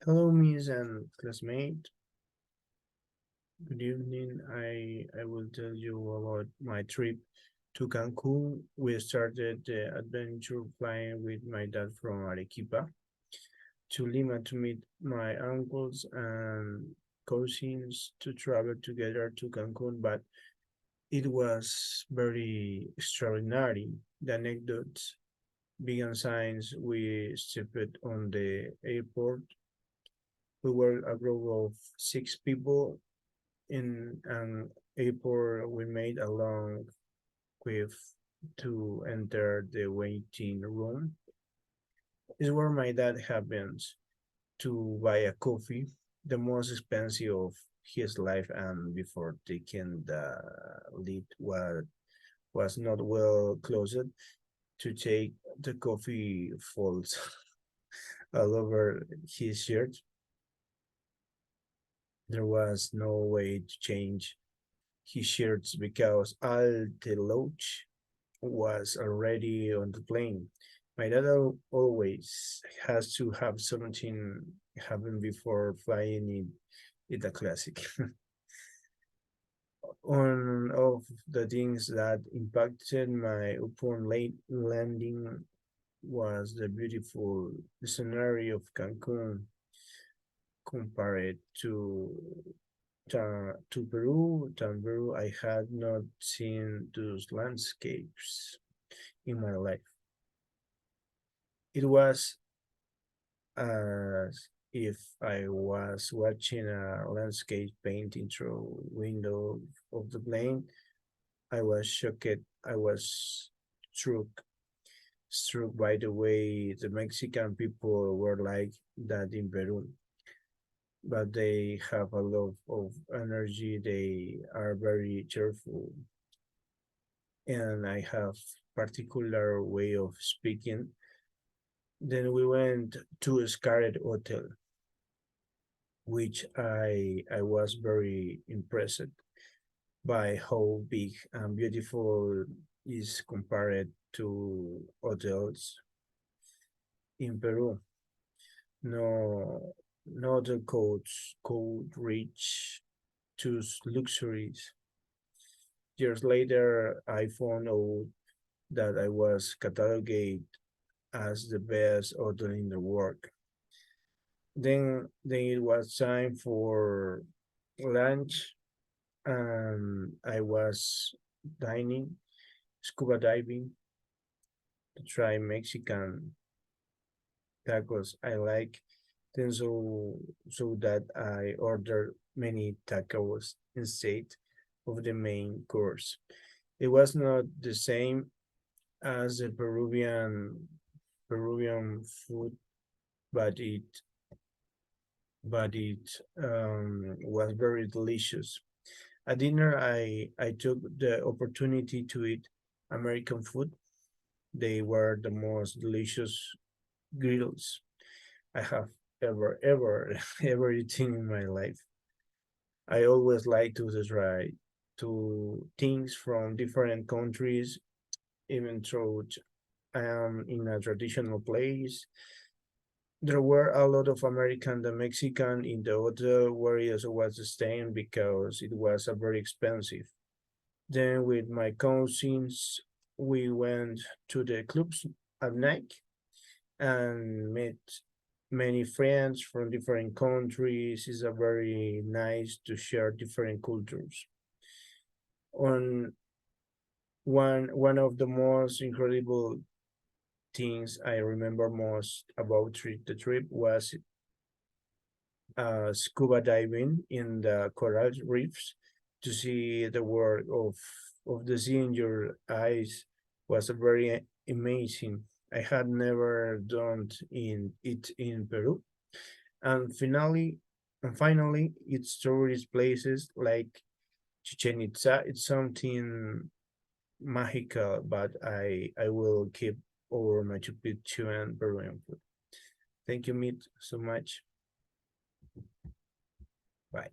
Hello, Miss and classmate. Good evening. I will tell you about my trip to Cancun. We started the adventure flying with my dad from Arequipa to Lima to meet my uncles and cousins to travel together to Cancun, but it was very extraordinary. The anecdotes began signs we stepped on the airport. We were a group of six people in an airport. We made a long queue to enter the waiting room. Is where my dad happens to buy a coffee, the most expensive of his life, and before taking the lid was not well closed to take the coffee falls all over his shirt. There was no way to change his shirts because all the luggage was already on the plane. My dad always has to have something happen before flying in. It's a classic. One of the things that impacted my upon late landing was the beautiful scenery of Cancun compared to Peru. To Peru, I had not seen those landscapes in my life. It was as if I was watching a landscape painting through window of the plane. I was shocked. I was struck struck by the way the Mexican people were like that in Peru. But they have a lot of energy. They are very cheerful, and I have particular way of speaking. Then we went to a Scarlet Hotel, which I was very impressed by how big and beautiful is compared to hotels in Peru. No, no the codes could reach to luxuries. Years later, I found out that I was cataloged as the best hotel in the world. Then it was time for lunch, and I was dining, scuba diving to try Mexican tacos. I like them so that I ordered many tacos instead of the main course. It was not the same as the Peruvian food, but it was very delicious. At dinner, I took the opportunity to eat American food. They were the most delicious grills I have ever eaten in my life. I always like to try to things from different countries, even though I am in a traditional place. There were a lot of American and Mexican in the hotel where I was staying because it was a very expensive. Then with my cousins, we went to the clubs at night and met many friends from different countries. It's a very nice to share different cultures. On one of the most incredible things I remember most about the trip was scuba diving in the coral reefs to see the world of the sea in your eyes was a very amazing. I had never done it in Peru, and finally, it's tourist places like Chichen Itza. It's something magical, but I will keep over Machu Picchu and Peruvian food. Thank you, Meet, so much. Bye.